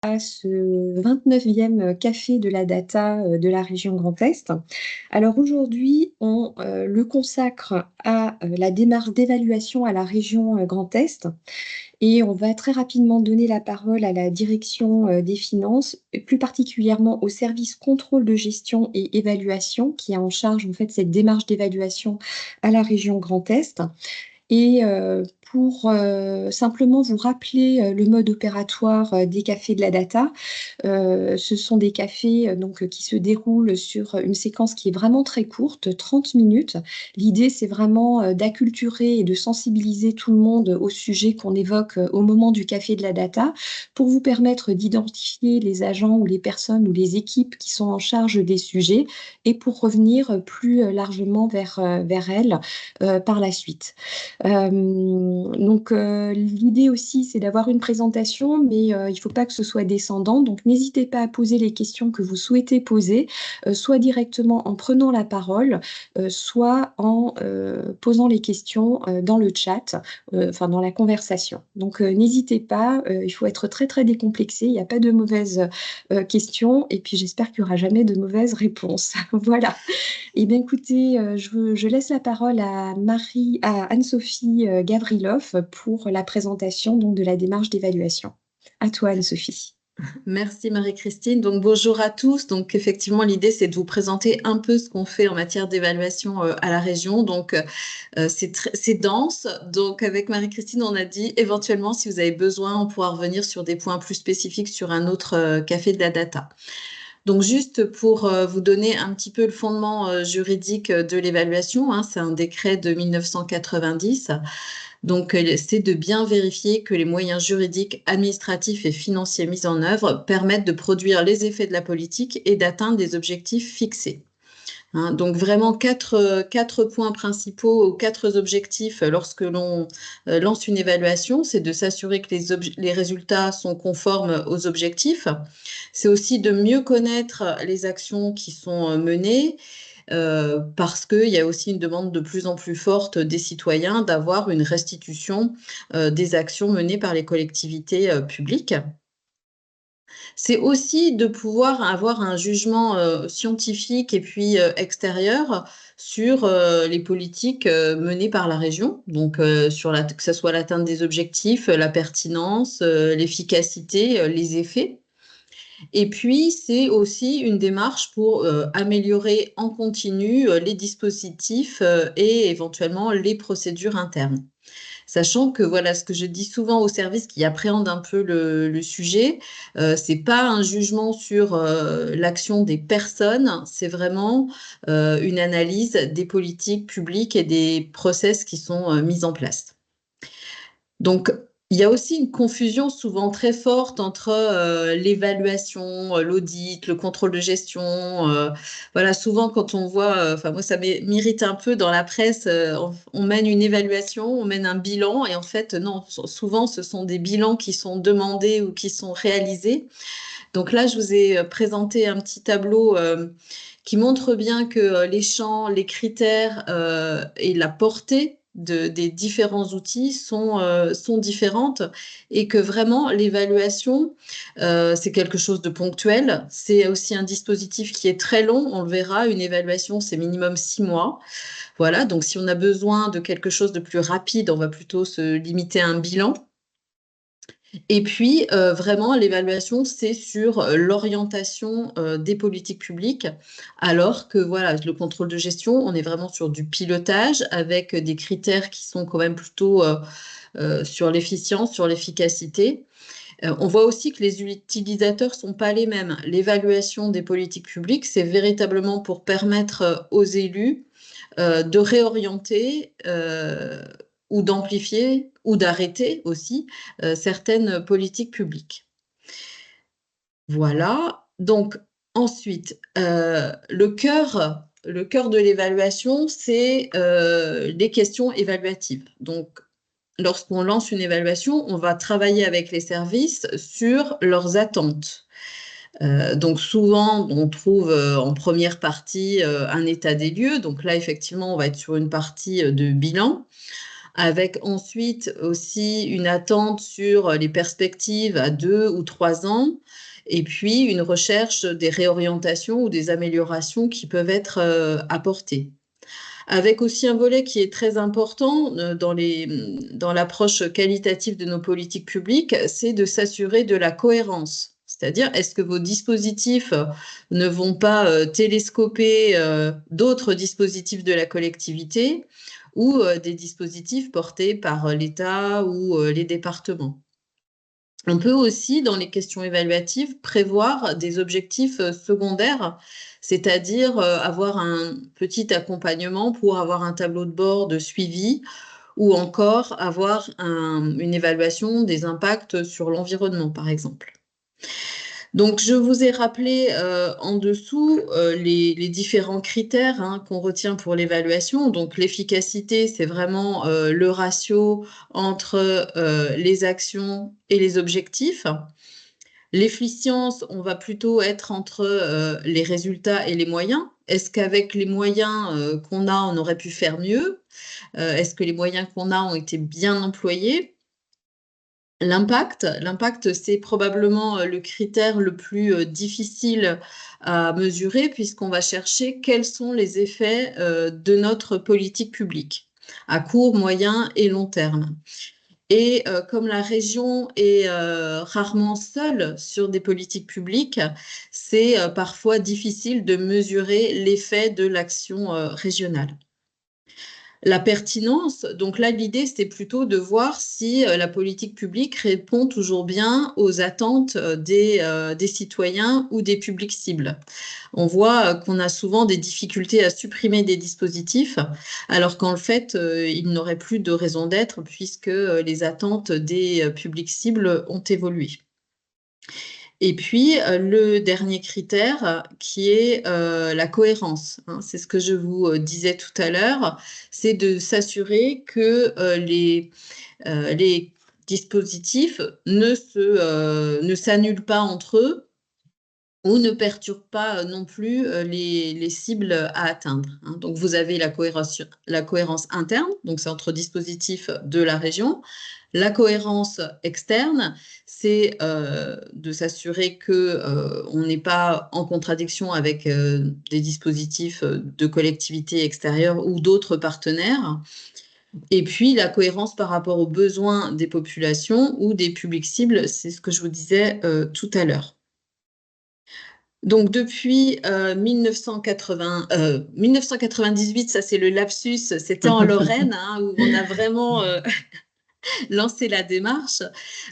À ce 29e café de la data, de la région Grand Est. Alors aujourd'hui, on, le consacre à, la démarche d'évaluation à la région, Grand Est et on va très rapidement donner la parole à la direction, des finances et plus particulièrement au service contrôle de gestion et évaluation qui a en charge, en fait, cette démarche d'évaluation à la région Grand Est. Et pour, simplement vous rappeler, le mode opératoire, des cafés de la data, ce sont des cafés, donc qui se déroulent sur, une séquence qui est vraiment très courte, 30 minutes. L'idée, c'est vraiment, d'acculturer et de sensibiliser tout le monde au sujet qu'on évoque, au moment du café de la data, pour vous permettre d'identifier les agents ou les personnes ou les équipes qui sont en charge des sujets et pour revenir, plus, largement vers elles, par la suite. Donc l'idée aussi, c'est d'avoir une présentation, mais il ne faut pas que ce soit descendant. Donc n'hésitez pas à poser les questions que vous souhaitez poser, soit directement en prenant la parole, soit en, posant les questions, dans le chat, enfin dans la conversation. Donc n'hésitez pas, il faut être très, très décomplexé. Il n'y a pas de mauvaises, questions et puis j'espère qu'il y aura jamais de mauvaises réponses. Voilà. Eh bien, écoutez, je laisse la parole à Anne-Sophie, Gavrilov pour la présentation donc de la démarche d'évaluation. À toi, Anne-Sophie. Merci Marie-Christine. Donc bonjour à tous. Donc effectivement, l'idée c'est de vous présenter un peu ce qu'on fait en matière d'évaluation à la région. Donc c'est dense. Donc avec Marie-Christine, on a dit éventuellement si vous avez besoin, on pourra revenir sur des points plus spécifiques sur un autre café de la data. Donc juste pour vous donner un petit peu le fondement juridique de l'évaluation, hein, c'est un décret de 1990. Donc, c'est de bien vérifier que les moyens juridiques, administratifs et financiers mis en œuvre permettent de produire les effets de la politique et d'atteindre des objectifs fixés. Hein, donc vraiment quatre points principaux, quatre objectifs lorsque l'on lance une évaluation, c'est de s'assurer que les résultats sont conformes aux objectifs. C'est aussi de mieux connaître les actions qui sont menées parce qu'il y a aussi une demande de plus en plus forte des citoyens d'avoir une restitution des actions menées par les collectivités publiques. C'est aussi de pouvoir avoir un jugement scientifique et puis extérieur sur les politiques menées par la région, donc que ce soit l'atteinte des objectifs, la pertinence, l'efficacité, les effets. Et puis, c'est aussi une démarche pour améliorer en continu les dispositifs et éventuellement les procédures internes. Sachant que voilà, ce que je dis souvent aux services qui appréhendent un peu le sujet, c'est pas un jugement sur l'action des personnes, c'est vraiment une analyse des politiques publiques et des process qui sont mis en place. Donc, il y a aussi une confusion souvent très forte entre l'évaluation, l'audit, le contrôle de gestion. Voilà, souvent quand on voit, enfin moi ça m'irrite un peu dans la presse, on mène une évaluation, on mène un bilan et en fait non, souvent ce sont des bilans qui sont demandés ou qui sont réalisés. Donc là, je vous ai présenté un petit tableau qui montre bien que les champs, les critères et la portée des différents outils sont différentes et que vraiment l'évaluation, c'est quelque chose de ponctuel. C'est aussi un dispositif qui est très long. On le verra, une évaluation, c'est minimum 6 mois. Voilà, donc si on a besoin de quelque chose de plus rapide, on va plutôt se limiter à un bilan. Et puis, vraiment, l'évaluation, c'est sur l'orientation des politiques publiques, alors que voilà, le contrôle de gestion, on est vraiment sur du pilotage avec des critères qui sont quand même plutôt sur l'efficience, sur l'efficacité. On voit aussi que les utilisateurs sont pas les mêmes. L'évaluation des politiques publiques, c'est véritablement pour permettre aux élus de réorienter ou d'amplifier ou d'arrêter aussi certaines politiques publiques. Voilà. Donc ensuite, le cœur de l'évaluation, c'est les questions évaluatives. Donc lorsqu'on lance une évaluation, on va travailler avec les services sur leurs attentes. Donc souvent, on trouve en première partie un état des lieux. Donc là, effectivement, on va être sur une partie de bilan. avec ensuite aussi une attente sur les perspectives à 2 ou 3 ans, et puis une recherche des réorientations ou des améliorations qui peuvent être apportées. Avec aussi un volet qui est très important dans l'approche qualitative de nos politiques publiques, c'est de s'assurer de la cohérence. C'est-à-dire, est-ce que vos dispositifs ne vont pas télescoper d'autres dispositifs de la collectivité ou des dispositifs portés par l'État ou les départements? On peut aussi, dans les questions évaluatives, prévoir des objectifs secondaires, c'est-à-dire avoir un petit accompagnement pour avoir un tableau de bord de suivi ou encore avoir une évaluation des impacts sur l'environnement, par exemple. Donc, je vous ai rappelé en dessous les différents critères qu'on retient pour l'évaluation. Donc, l'efficacité, c'est vraiment le ratio entre les actions et les objectifs. L'efficience, on va plutôt être entre les résultats et les moyens. Est-ce qu'avec les moyens qu'on a, on aurait pu faire mieux? Est-ce que les moyens qu'on a ont été bien employés? L'impact, c'est probablement le critère le plus difficile à mesurer puisqu'on va chercher quels sont les effets de notre politique publique à court, moyen et long terme. Et comme la région est rarement seule sur des politiques publiques, c'est parfois difficile de mesurer l'effet de l'action régionale. La pertinence, donc là, l'idée, c'est plutôt de voir si la politique publique répond toujours bien aux attentes des citoyens ou des publics cibles. On voit qu'on a souvent des difficultés à supprimer des dispositifs, alors qu'en fait, ils n'auraient plus de raison d'être puisque les attentes des publics cibles ont évolué. Et puis, le dernier critère qui est la cohérence. C'est ce que je vous disais tout à l'heure, c'est de s'assurer que les dispositifs ne s'annulent pas entre eux ou ne perturbent pas non plus les cibles à atteindre. Donc, vous avez la cohérence interne, donc c'est entre dispositifs de la région. La cohérence externe, c'est de s'assurer qu'on n'est pas en contradiction avec des dispositifs de collectivités extérieures ou d'autres partenaires. Et puis, la cohérence par rapport aux besoins des populations ou des publics cibles, c'est ce que je vous disais tout à l'heure. Donc, depuis 1998, ça c'est le lapsus, c'était en Lorraine, où on a vraiment lancé la démarche.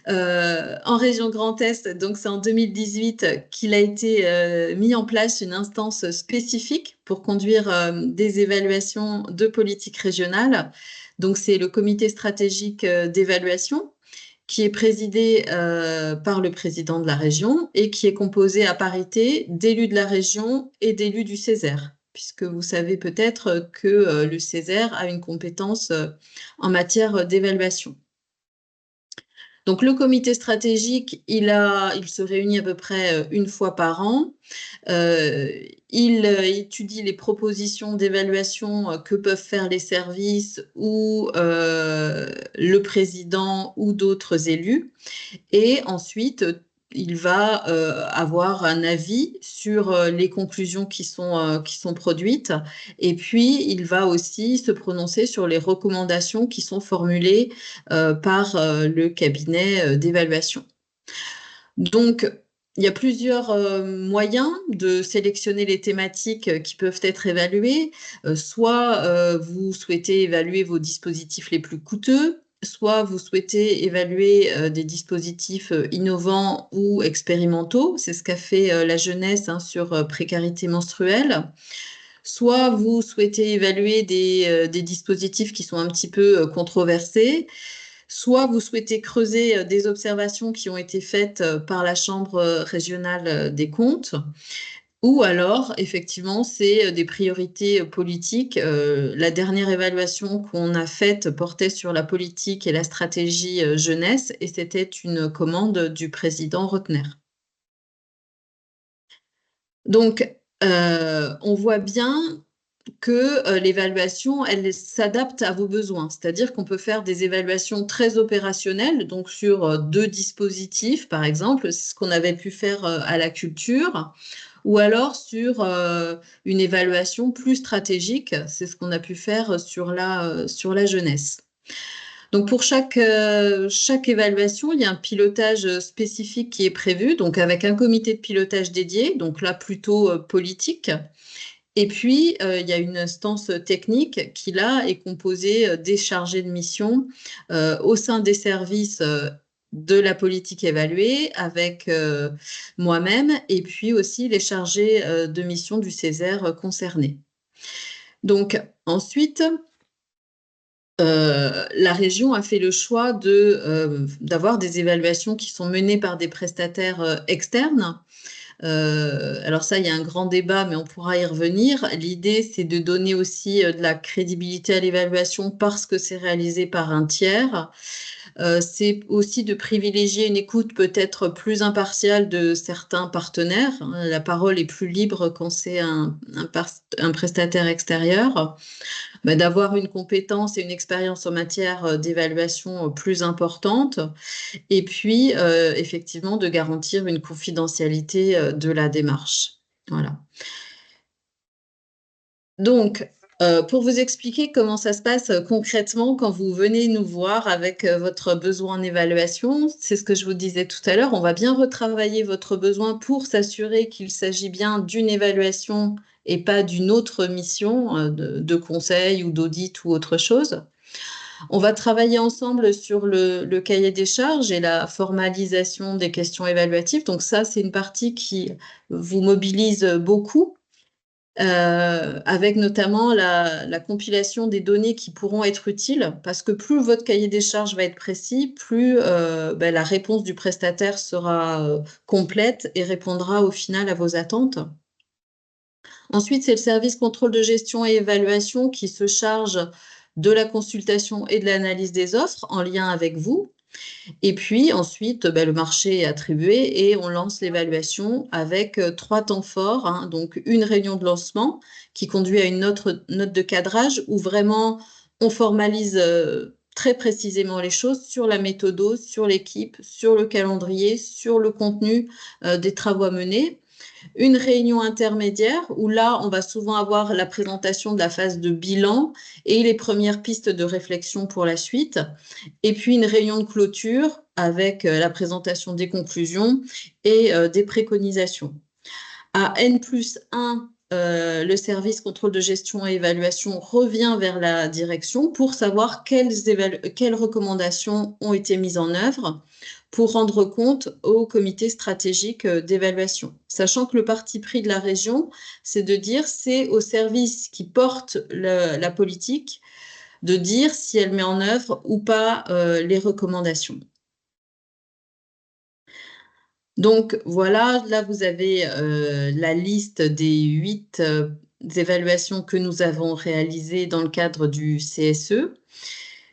En région Grand Est, donc c'est en 2018 qu'il a été mis en place une instance spécifique pour conduire des évaluations de politique régionale. Donc, c'est le comité stratégique d'évaluation qui est présidé par le président de la région et qui est composé à parité d'élus de la région et d'élus du Césaire, puisque vous savez peut-être que le Césaire a une compétence en matière d'évaluation. Donc, le comité stratégique, il se réunit à peu près une fois par an. Il étudie les propositions d'évaluation que peuvent faire les services ou le président ou d'autres élus. Et ensuite, il va avoir un avis sur les conclusions qui sont produites. Et puis, il va aussi se prononcer sur les recommandations qui sont formulées par le cabinet d'évaluation. Donc, il y a plusieurs moyens de sélectionner les thématiques qui peuvent être évaluées. Soit vous souhaitez évaluer vos dispositifs les plus coûteux, soit vous souhaitez évaluer des dispositifs innovants ou expérimentaux. C'est ce qu'a fait la jeunesse sur précarité menstruelle. Soit vous souhaitez évaluer des dispositifs qui sont un petit peu controversés. Soit vous souhaitez creuser des observations qui ont été faites par la Chambre régionale des comptes, ou alors, effectivement, c'est des priorités politiques. La dernière évaluation qu'on a faite portait sur la politique et la stratégie jeunesse, et c'était une commande du président Rotner. Donc, on voit bien que l'évaluation, elle s'adapte à vos besoins. C'est-à-dire qu'on peut faire des évaluations très opérationnelles, donc sur 2 dispositifs, par exemple, c'est ce qu'on avait pu faire à la culture, ou alors sur une évaluation plus stratégique, c'est ce qu'on a pu faire sur la jeunesse. Donc pour chaque évaluation, il y a un pilotage spécifique qui est prévu, donc avec un comité de pilotage dédié, donc là plutôt politique. Et puis, il y a une instance technique qui, là, est composée des chargés de mission au sein des services de la politique évaluée avec moi-même et puis aussi les chargés de mission du Césaire concernés. Donc, ensuite, la région a fait le choix d'avoir des évaluations qui sont menées par des prestataires externes. Alors ça, il y a un grand débat, mais on pourra y revenir. L'idée, c'est de donner aussi de la crédibilité à l'évaluation parce que c'est réalisé par un tiers. C'est aussi de privilégier une écoute peut-être plus impartiale de certains partenaires. La parole est plus libre quand c'est un prestataire extérieur. D'avoir une compétence et une expérience en matière d'évaluation plus importante et puis effectivement de garantir une confidentialité de la démarche. Voilà. Donc, pour vous expliquer comment ça se passe concrètement quand vous venez nous voir avec votre besoin en évaluation, c'est ce que je vous disais tout à l'heure, on va bien retravailler votre besoin pour s'assurer qu'il s'agit bien d'une évaluation et pas d'une autre mission de conseil ou d'audit ou autre chose. On va travailler ensemble sur le cahier des charges et la formalisation des questions évaluatives. Donc ça, c'est une partie qui vous mobilise beaucoup, avec notamment la compilation des données qui pourront être utiles, parce que plus votre cahier des charges va être précis, plus la réponse du prestataire sera complète et répondra au final à vos attentes. Ensuite, c'est le service contrôle de gestion et évaluation qui se charge de la consultation et de l'analyse des offres en lien avec vous. Et puis ensuite, le marché est attribué et on lance l'évaluation avec 3 temps forts. Hein. Donc une réunion de lancement qui conduit à une note de cadrage où vraiment on formalise très précisément les choses sur la méthode, sur l'équipe, sur le calendrier, sur le contenu des travaux à mener. Une réunion intermédiaire où là, on va souvent avoir la présentation de la phase de bilan et les premières pistes de réflexion pour la suite. Et puis une réunion de clôture avec la présentation des conclusions et des préconisations. À N+1, le service contrôle de gestion et évaluation revient vers la direction pour savoir quelles recommandations ont été mises en œuvre pour rendre compte au comité stratégique d'évaluation. Sachant que le parti pris de la région, c'est de dire c'est au service qui porte la politique de dire si elle met en œuvre ou pas les recommandations. Donc voilà, là vous avez la liste des 8 évaluations que nous avons réalisées dans le cadre du CSE.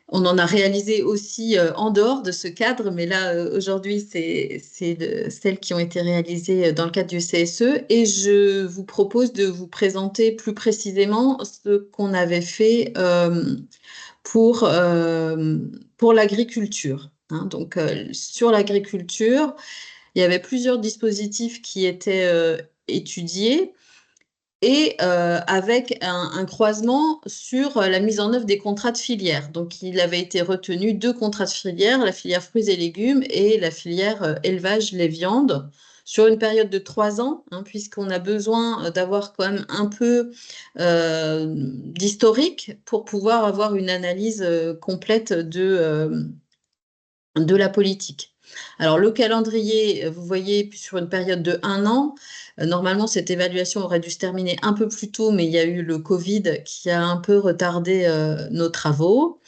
On en a réalisé aussi en dehors de ce cadre, mais là aujourd'hui c'est celles qui ont été réalisées dans le cadre du CSE et je vous propose de vous présenter plus précisément ce qu'on avait fait pour l'agriculture. Hein. Donc sur l'agriculture, il y avait plusieurs dispositifs qui étaient étudiés et avec un croisement sur la mise en œuvre des contrats de filière. Donc, il avait été retenu 2 contrats de filière, la filière fruits et légumes et la filière élevage, lait, viande, sur une période de 3 ans, hein, puisqu'on a besoin d'avoir quand même un peu d'historique pour pouvoir avoir une analyse complète de la politique. Alors, le calendrier, vous voyez, sur une période de 1 an, normalement, cette évaluation aurait dû se terminer un peu plus tôt, mais il y a eu le Covid qui a un peu retardé nos travaux.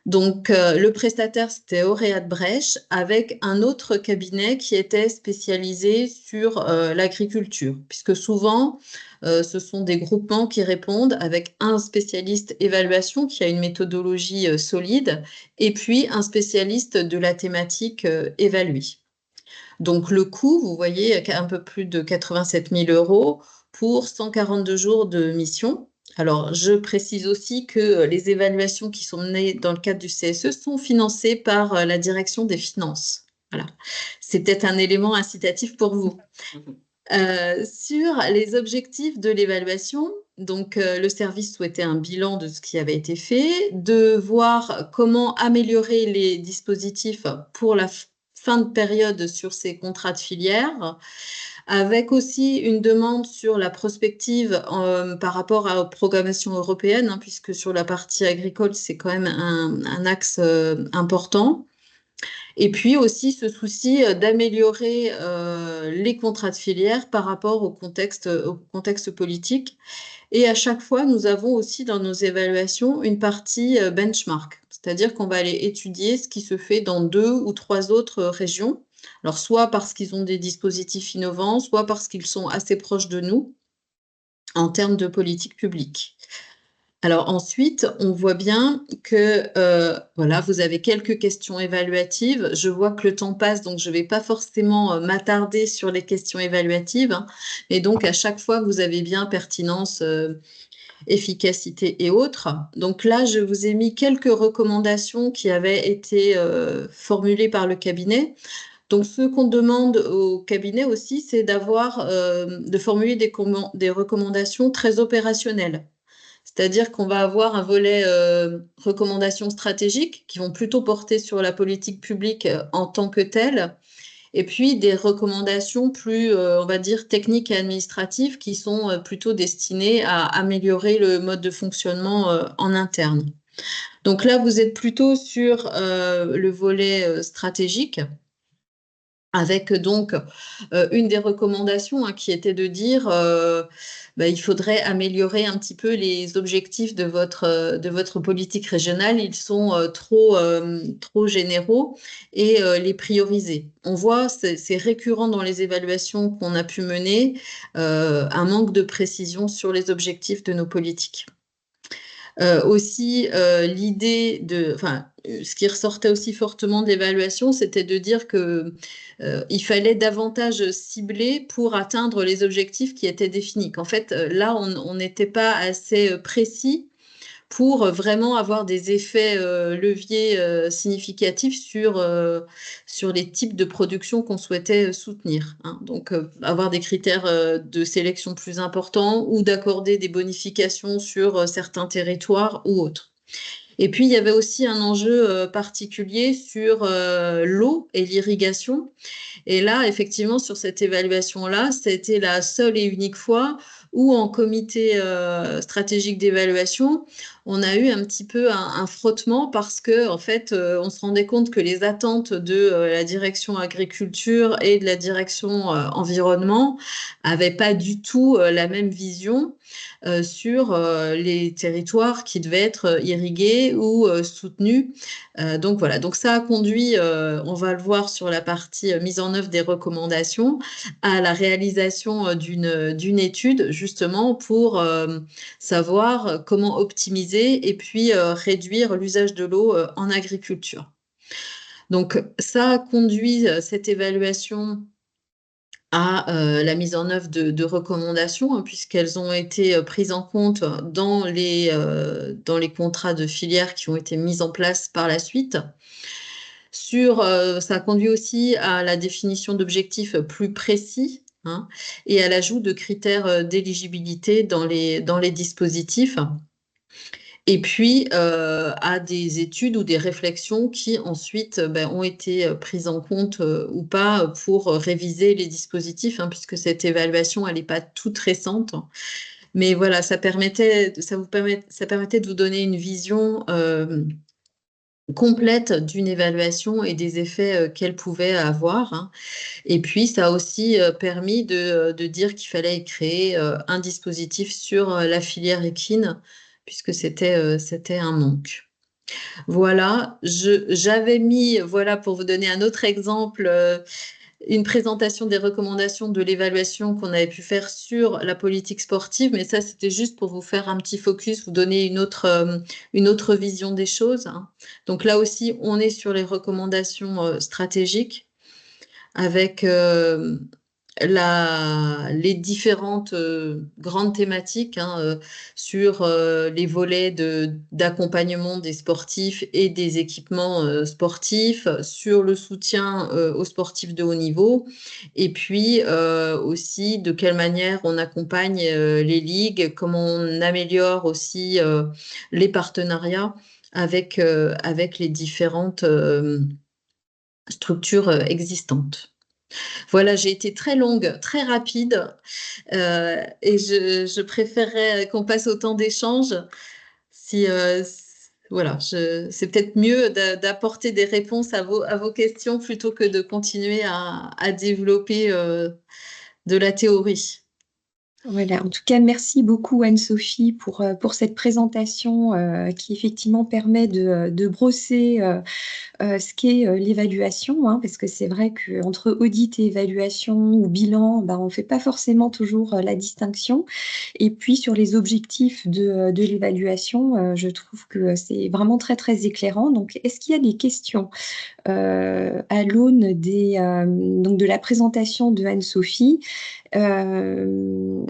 Donc, le prestataire, c'était Auréat de Brèche, avec un autre cabinet qui était spécialisé sur l'agriculture, puisque souvent, ce sont des groupements qui répondent avec un spécialiste évaluation qui a une méthodologie solide, et puis un spécialiste de la thématique évaluée. Donc, le coût, vous voyez, un peu plus de 87 000 € pour 142 jours de mission. Alors, je précise aussi que les évaluations qui sont menées dans le cadre du CSE sont financées par la direction des finances. Voilà. C'est peut-être un élément incitatif pour vous. Sur les objectifs de l'évaluation, donc le service souhaitait un bilan de ce qui avait été fait, de voir comment améliorer les dispositifs pour la fin de période sur ces contrats de filière, avec aussi une demande sur la prospective par rapport à la programmation européenne, hein, puisque sur la partie agricole, c'est quand même un axe important. Et puis aussi ce souci d'améliorer les contrats de filière par rapport au contexte politique. Et à chaque fois, nous avons aussi dans nos évaluations une partie benchmark, c'est-à-dire qu'on va aller étudier ce qui se fait dans 2 ou 3 autres régions. Alors, soit parce qu'ils ont des dispositifs innovants, soit parce qu'ils sont assez proches de nous en termes de politique publique. Alors ensuite, on voit bien que voilà, vous avez quelques questions évaluatives. Je vois que le temps passe, donc je ne vais pas forcément m'attarder sur les questions évaluatives, hein. Et donc à chaque fois, vous avez bien pertinence, efficacité et autres. Donc là, je vous ai mis quelques recommandations qui avaient été formulées par le cabinet. Donc, ce qu'on demande au cabinet aussi, c'est de formuler des recommandations très opérationnelles. C'est-à-dire qu'on va avoir un volet recommandations stratégiques qui vont plutôt porter sur la politique publique en tant que telle, et puis des recommandations plus, on va dire, techniques et administratives qui sont plutôt destinées à améliorer le mode de fonctionnement en interne. Donc là, vous êtes plutôt sur le volet stratégique, avec donc une des recommandations hein, qui était de dire il faudrait améliorer un petit peu les objectifs de votre politique régionale. Ils sont trop généraux et les prioriser. On voit, c'est récurrent dans les évaluations qu'on a pu mener, un manque de précision sur les objectifs de nos politiques. Aussi, ce qui ressortait aussi fortement de l'évaluation, c'était de dire que il fallait davantage cibler pour atteindre les objectifs qui étaient définis. Qu'en fait, là, on n'était pas assez précis pour vraiment avoir des effets leviers significatifs sur les types de production qu'on souhaitait soutenir, hein. Donc, avoir des critères de sélection plus importants ou d'accorder des bonifications sur certains territoires ou autres. Et puis, il y avait aussi un enjeu particulier sur l'eau et l'irrigation. Et là, effectivement, sur cette évaluation-là, c'était la seule et unique fois où en comité stratégique d'évaluation, on a eu un petit peu un frottement parce que, en fait, on se rendait compte que les attentes de la direction agriculture et de la direction environnement n'avaient pas du tout la même vision sur les territoires qui devaient être irrigués ou soutenus. Donc voilà, donc ça a conduit, on va le voir sur la partie mise en œuvre des recommandations, à la réalisation d'une étude justement pour savoir comment optimiser et puis réduire l'usage de l'eau en agriculture. Donc ça a conduit cette évaluation à la mise en œuvre de recommandations, hein, puisqu'elles ont été prises en compte dans les contrats de filière qui ont été mis en place par la suite. Ça a conduit aussi à la définition d'objectifs plus précis, hein, et à l'ajout de critères d'éligibilité dans les dispositifs. Et puis à des études ou des réflexions qui ensuite ont été prises en compte ou pas pour réviser les dispositifs, hein, puisque cette évaluation, elle n'est pas toute récente. Mais voilà, ça permettait de vous donner une vision complète d'une évaluation et des effets qu'elle pouvait avoir, hein. Et puis, ça a aussi permis de dire qu'il fallait créer un dispositif sur la filière équine, puisque c'était un manque. Voilà, j'avais mis, voilà, pour vous donner un autre exemple, une présentation des recommandations de l'évaluation qu'on avait pu faire sur la politique sportive, mais ça, c'était juste pour vous faire un petit focus, vous donner une autre vision des choses, hein. Donc là aussi, on est sur les recommandations stratégiques avec les différentes grandes thématiques sur les volets d'accompagnement des sportifs et des équipements sportifs, sur le soutien aux sportifs de haut niveau, et puis aussi de quelle manière on accompagne les ligues, comment on améliore aussi les partenariats avec les différentes structures existantes. Voilà, j'ai été très longue, très rapide, et je préférerais qu'on passe au temps d'échange. Si, voilà, c'est peut-être mieux d'apporter des réponses à vos questions plutôt que de continuer à développer de la théorie. Voilà, en tout cas, merci beaucoup Anne-Sophie pour cette présentation qui effectivement permet de brosser ce qu'est l'évaluation, hein, parce que c'est vrai qu'entre audit et évaluation ou bilan, on ne fait pas forcément toujours la distinction. Et puis sur les objectifs de l'évaluation, je trouve que c'est vraiment très, très éclairant. Donc, est-ce qu'il y a des questions à l'aune donc de la présentation de Anne-Sophie?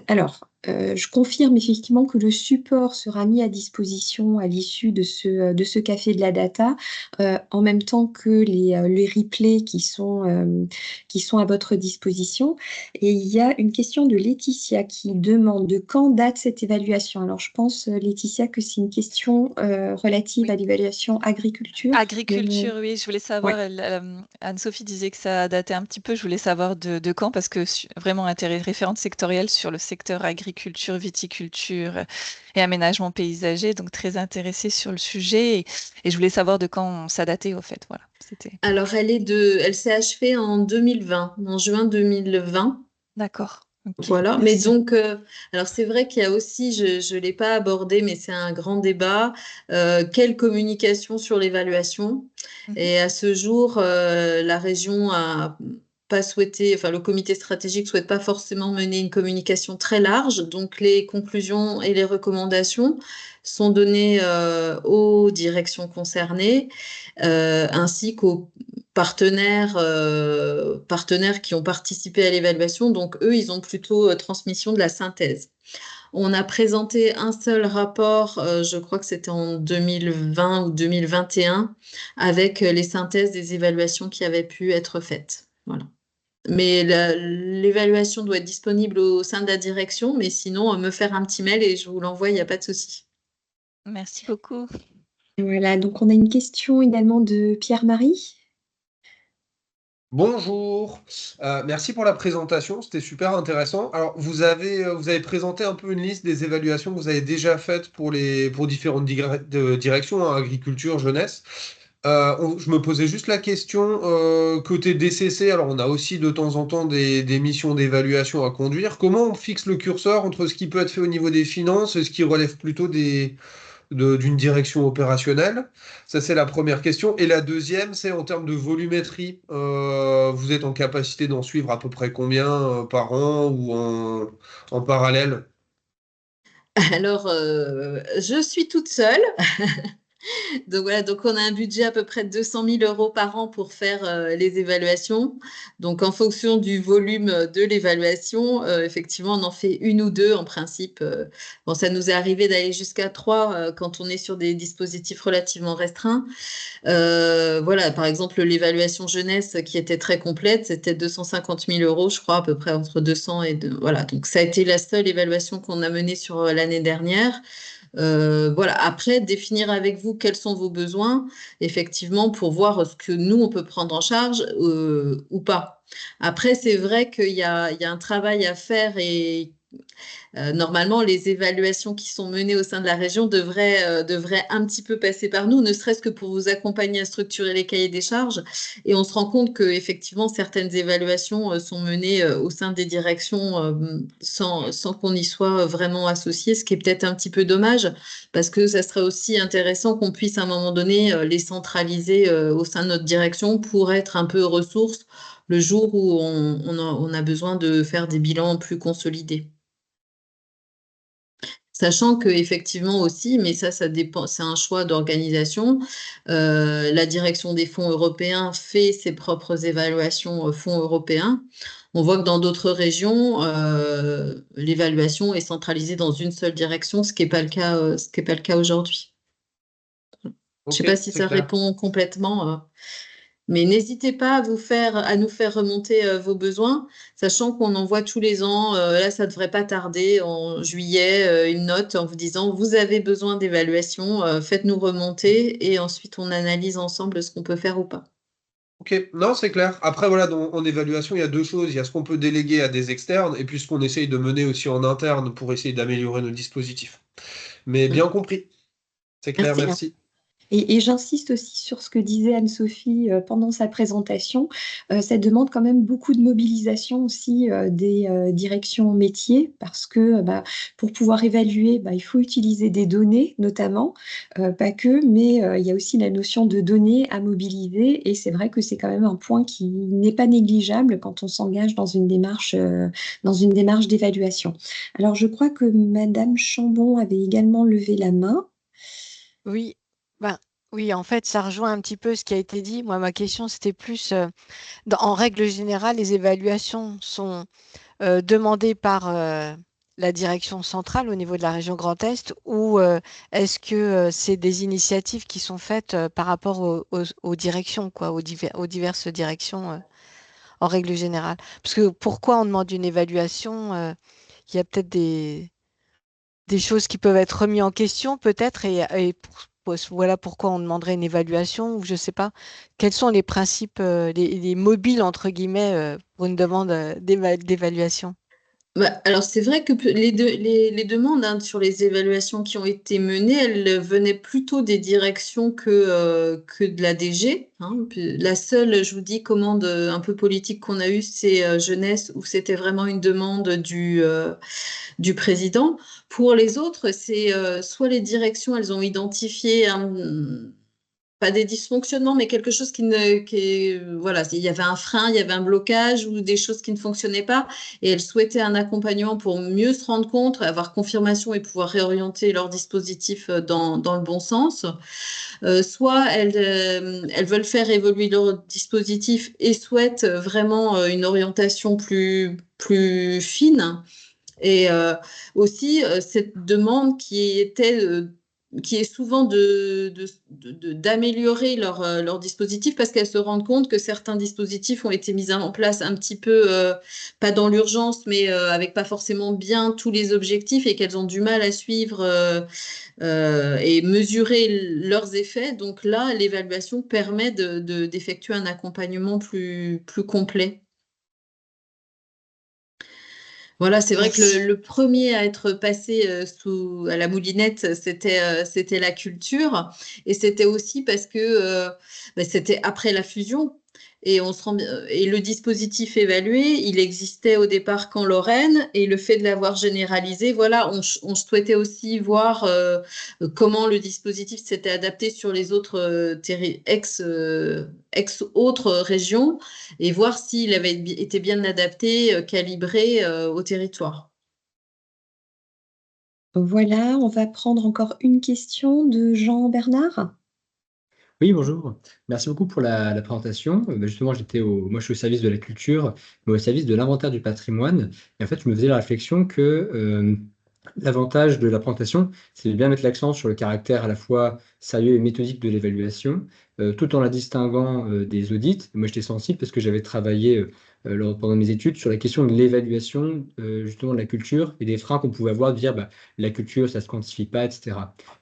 Alors, je confirme effectivement que le support sera mis à disposition à l'issue de ce café de la data, en même temps que les replays qui sont à votre disposition. Et il y a une question de Laetitia qui demande de quand date cette évaluation. Alors, je pense, Laetitia, que c'est une question relative Oui. à l'évaluation agriculture. Agriculture, oui, je voulais savoir, Ouais. Anne-Sophie disait que ça datait un petit peu, je voulais savoir de quand, parce que vraiment intérêt référente sectorielle sur le secteur agriculture, viticulture et aménagement paysager, donc très intéressée sur le sujet, et je voulais savoir de quand ça datait au fait, voilà, c'était... Alors, elle s'est achevée en 2020, en juin 2020. D'accord, ok, Voilà, mais merci. donc, alors c'est vrai qu'il y a aussi, je ne l'ai pas abordé, mais c'est un grand débat, quelle communication sur l'évaluation? Mhm. Et à ce jour, la région a pas souhaité, enfin le comité stratégique souhaite pas forcément mener une communication très large, donc les conclusions et les recommandations sont données aux directions concernées, ainsi qu'aux partenaires qui ont participé à l'évaluation. Donc, eux, ils ont plutôt transmission de la synthèse. On a présenté un seul rapport, je crois que c'était en 2020 ou 2021, avec les synthèses des évaluations qui avaient pu être faites. Voilà. Mais l'évaluation doit être disponible au sein de la direction, mais sinon, me faire un petit mail et je vous l'envoie, il n'y a pas de souci. Merci beaucoup. Voilà, donc on a une question également de Pierre-Marie. Bonjour, merci pour la présentation, c'était super intéressant. Alors, vous avez présenté un peu une liste des évaluations que vous avez déjà faites pour différentes directions, hein, agriculture, jeunesse. Je me posais juste la question, côté DCC, alors on a aussi de temps en temps des missions d'évaluation à conduire. Comment on fixe le curseur entre ce qui peut être fait au niveau des finances et ce qui relève plutôt d'une direction opérationnelle? Ça, c'est la première question. Et la deuxième, c'est en termes de volumétrie. Vous êtes en capacité d'en suivre à peu près combien par an ou en parallèle? Alors, je suis toute seule. Donc voilà, donc on a un budget à peu près de 200 000 euros par an pour faire les évaluations. Donc en fonction du volume de l'évaluation, effectivement, on en fait une ou deux en principe. Bon, ça nous est arrivé d'aller jusqu'à trois quand on est sur des dispositifs relativement restreints. Voilà, par exemple, l'évaluation jeunesse qui était très complète, c'était 250 000 euros, je crois, à peu près entre 200 et voilà. Donc ça a été la seule évaluation qu'on a menée sur l'année dernière. Voilà. Après, définir avec vous quels sont vos besoins, effectivement, pour voir ce que nous, on peut prendre en charge ou pas. Après, c'est vrai qu'il y a un travail à faire et normalement, les évaluations qui sont menées au sein de la région devraient un petit peu passer par nous, ne serait-ce que pour vous accompagner à structurer les cahiers des charges. Et on se rend compte que effectivement, certaines évaluations sont menées au sein des directions sans qu'on y soit vraiment associé, ce qui est peut-être un petit peu dommage, parce que ça serait aussi intéressant qu'on puisse à un moment donné les centraliser au sein de notre direction pour être un peu ressources le jour où on a besoin de faire des bilans plus consolidés. Sachant que effectivement aussi, mais ça dépend, c'est un choix d'organisation. La direction des fonds européens fait ses propres évaluations fonds européens. On voit que dans d'autres régions, l'évaluation est centralisée dans une seule direction, ce qui n'est pas le cas, ce qui est pas le cas aujourd'hui. Je ne sais Ok, pas si c'est ça clair. répond complètement. Mais n'hésitez pas à nous faire remonter vos besoins, sachant qu'on envoie tous les ans, là ça devrait pas tarder, en juillet, une note en vous disant vous avez besoin d'évaluation, faites-nous remonter et ensuite on analyse ensemble ce qu'on peut faire ou pas. Ok, non, c'est clair. Après, voilà, en évaluation, il y a deux choses. Il y a ce qu'on peut déléguer à des externes et puis ce qu'on essaye de mener aussi en interne pour essayer d'améliorer nos dispositifs. Mais bien Mm. compris. C'est clair, Merci. merci. Et j'insiste aussi sur ce que disait Anne-Sophie pendant sa présentation. Ça demande quand même beaucoup de mobilisation aussi des directions métiers parce que pour pouvoir évaluer, il faut utiliser des données notamment, pas que, mais il y a aussi la notion de données à mobiliser et c'est vrai que c'est quand même un point qui n'est pas négligeable quand on s'engage dans une démarche d'évaluation. Alors je crois que Madame Chambon avait également levé la main. Oui, ben, oui, en fait, ça rejoint un petit peu ce qui a été dit. Moi, ma question, c'était plus, en règle générale, les évaluations sont demandées par la direction centrale au niveau de la région Grand Est ou est-ce que c'est des initiatives qui sont faites par rapport aux directions, quoi, aux diverses directions en règle générale? Parce que pourquoi on demande une évaluation? Il y a peut-être des choses qui peuvent être remises en question peut-être voilà pourquoi on demanderait une évaluation ou je sais pas. Quels sont les principes, les mobiles entre guillemets pour une demande d'évaluation? Alors c'est vrai que les demandes sur les évaluations qui ont été menées, elles venaient plutôt des directions que de la DG, hein. La seule, je vous dis, commande un peu politique qu'on a eue, c'est jeunesse, où c'était vraiment une demande du président. Pour les autres, c'est soit les directions, elles ont identifié pas des dysfonctionnements, mais quelque chose voilà, il y avait un frein, il y avait un blocage ou des choses qui ne fonctionnaient pas, et elles souhaitaient un accompagnement pour mieux se rendre compte, avoir confirmation et pouvoir réorienter leur dispositif dans le bon sens. Soit elles veulent faire évoluer leur dispositif et souhaitent vraiment une orientation plus fine. Et aussi, cette demande qui est souvent d'améliorer leur dispositif parce qu'elles se rendent compte que certains dispositifs ont été mis en place un petit peu, pas dans l'urgence, mais avec pas forcément bien tous les objectifs et qu'elles ont du mal à suivre et mesurer leurs effets. Donc là, l'évaluation permet d'effectuer un accompagnement plus complet. Voilà, c'est vrai que Merci. le premier à être passé à la moulinette, c'était la culture. Et c'était aussi parce que c'était après la fusion. Et le dispositif évalué, il existait au départ qu'en Lorraine. Et le fait de l'avoir généralisé, voilà, on souhaitait aussi voir comment le dispositif s'était adapté sur les autres ex-autres régions et voir s'il avait été bien adapté, calibré au territoire. Voilà, on va prendre encore une question de Jean Bernard. Oui, bonjour. Merci beaucoup pour la présentation. Justement, moi, je suis au service de la culture, mais au service de l'inventaire du patrimoine. Et en fait, je me faisais la réflexion que l'avantage de la présentation, c'est de bien mettre l'accent sur le caractère à la fois sérieux et méthodique de l'évaluation, tout en la distinguant des audits. Moi, j'étais sensible parce que j'avais travaillé pendant mes études sur la question de l'évaluation justement de la culture et des freins qu'on pouvait avoir de dire la culture, ça ne se quantifie pas, etc.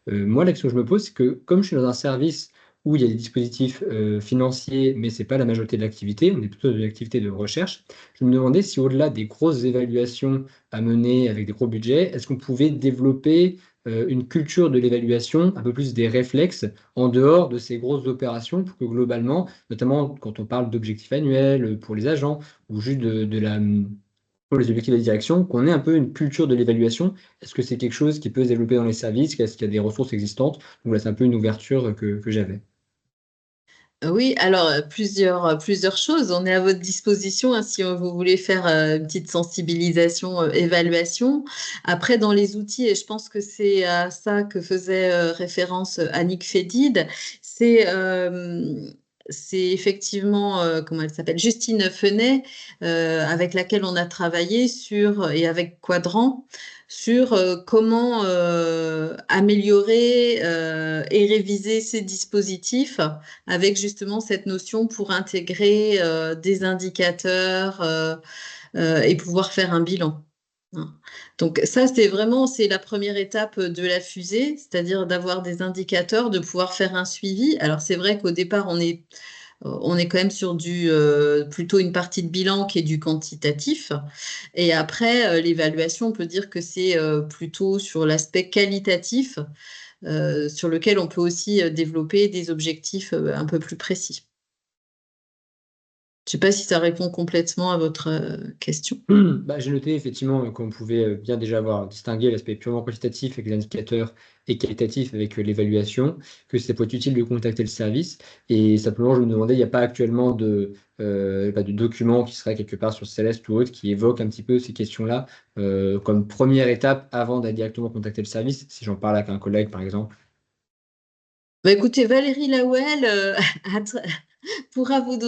Moi, la question que je me pose, c'est que comme je suis dans un service où il y a des dispositifs financiers, mais ce n'est pas la majorité de l'activité, on est plutôt dans une activité de recherche, je me demandais si au-delà des grosses évaluations à mener avec des gros budgets, est-ce qu'on pouvait développer une culture de l'évaluation, un peu plus des réflexes en dehors de ces grosses opérations pour que globalement, notamment quand on parle d'objectifs annuels pour les agents ou juste pour les objectifs de direction, qu'on ait un peu une culture de l'évaluation. Est-ce que c'est quelque chose qui peut se développer dans les services? Est-ce qu'il y a des ressources existantes? Donc là, c'est un peu une ouverture que j'avais. Oui, alors plusieurs choses. On est à votre disposition hein, si vous voulez faire une petite sensibilisation, évaluation. Après, dans les outils, et je pense que c'est à ça que faisait référence Annick Fédide, c'est c'est effectivement, comment elle s'appelle, Justine Fenet, avec laquelle on a travaillé sur, et avec Quadrant, sur comment améliorer et réviser ces dispositifs avec justement cette notion pour intégrer des indicateurs et pouvoir faire un bilan. Hein. Donc ça, c'est la première étape de la fusée, c'est-à-dire d'avoir des indicateurs, de pouvoir faire un suivi. Alors c'est vrai qu'au départ, on est quand même sur plutôt une partie de bilan qui est du quantitatif. Et après, l'évaluation, on peut dire que c'est plutôt sur l'aspect qualitatif, sur lequel on peut aussi développer des objectifs un peu plus précis. Je ne sais pas si ça répond complètement à votre question. J'ai noté effectivement qu'on pouvait bien déjà avoir distingué l'aspect purement quantitatif avec les indicateurs et qualitatif avec l'évaluation, que ça peut être utile de contacter le service. Et simplement, je me demandais, il n'y a pas actuellement de document qui serait quelque part sur Céleste ou autre qui évoque un petit peu ces questions-là comme première étape avant d'aller directement contacter le service, si j'en parle avec un collègue par exemple. Bah, écoutez, Valérie Lawel pourra vous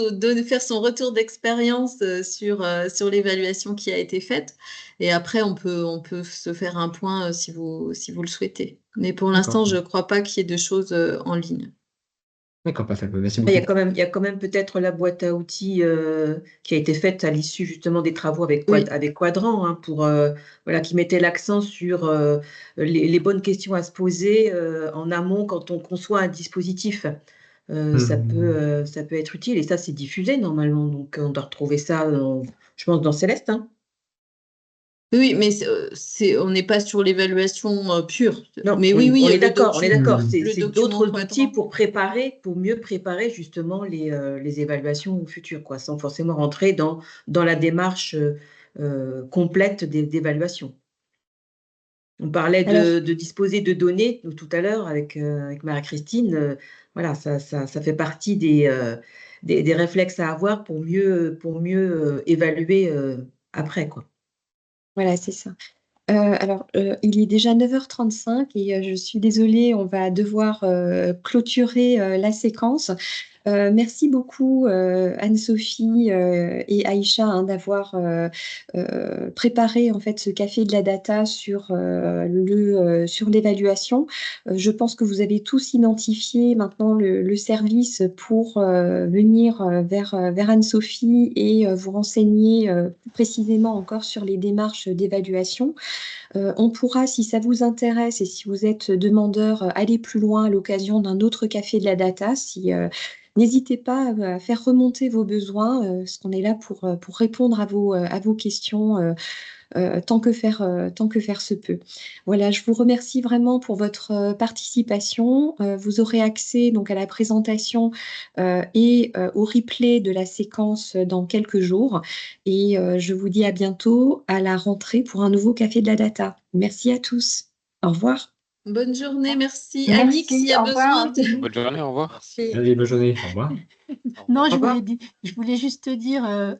faire son retour d'expérience sur l'évaluation qui a été faite. Et après, on peut se faire un point si vous le souhaitez. Mais pour l'instant, je ne crois pas qu'il y ait de choses en ligne. D'accord, parfait. Merci Il beaucoup. il y a quand même peut-être la boîte à outils qui a été faite à l'issue justement des travaux avec, Oui. avec Quadrant, hein, voilà, qui mettait l'accent sur les bonnes questions à se poser en amont quand on conçoit un dispositif. Ça peut être utile et ça, c'est diffusé normalement. Donc, on doit retrouver ça, je pense, dans Céleste. Hein. Oui, mais on n'est pas sur l'évaluation pure. Non, mais oui, on le est d'accord, on est document- d'accord. le C'est document d'autres outils Quadrant. pour mieux préparer justement les évaluations futures, quoi, sans forcément rentrer dans la démarche complète d'évaluation. On parlait Alors, de disposer de données tout à l'heure avec Marie-Christine. Voilà, ça fait partie des réflexes à avoir pour mieux évaluer après, quoi. voilà, c'est ça. Alors, il est déjà 9h35 et je suis désolée, on va devoir clôturer la séquence. Merci beaucoup Anne-Sophie et Aïcha hein, d'avoir préparé en fait ce café de la data sur sur l'évaluation. Je pense que vous avez tous identifié maintenant le service pour venir vers Anne-Sophie et vous renseigner plus précisément encore sur les démarches d'évaluation. On pourra, si ça vous intéresse et si vous êtes demandeur, aller plus loin à l'occasion d'un autre café de la data. N'hésitez pas à faire remonter vos besoins, parce qu'on est là pour répondre à vos questions tant que faire se peut. Voilà, je vous remercie vraiment pour votre participation. Vous aurez accès donc à la présentation et au replay de la séquence dans quelques jours. Et je vous dis à bientôt à la rentrée pour un nouveau Café de la Data. Merci à tous. Au revoir. Bonne journée, merci. Merci, Annick, s'il y a au revoir. besoin. Bonne journée, au revoir. Merci. Allez, bonne journée. Au revoir. Non, Au revoir. je voulais juste te dire,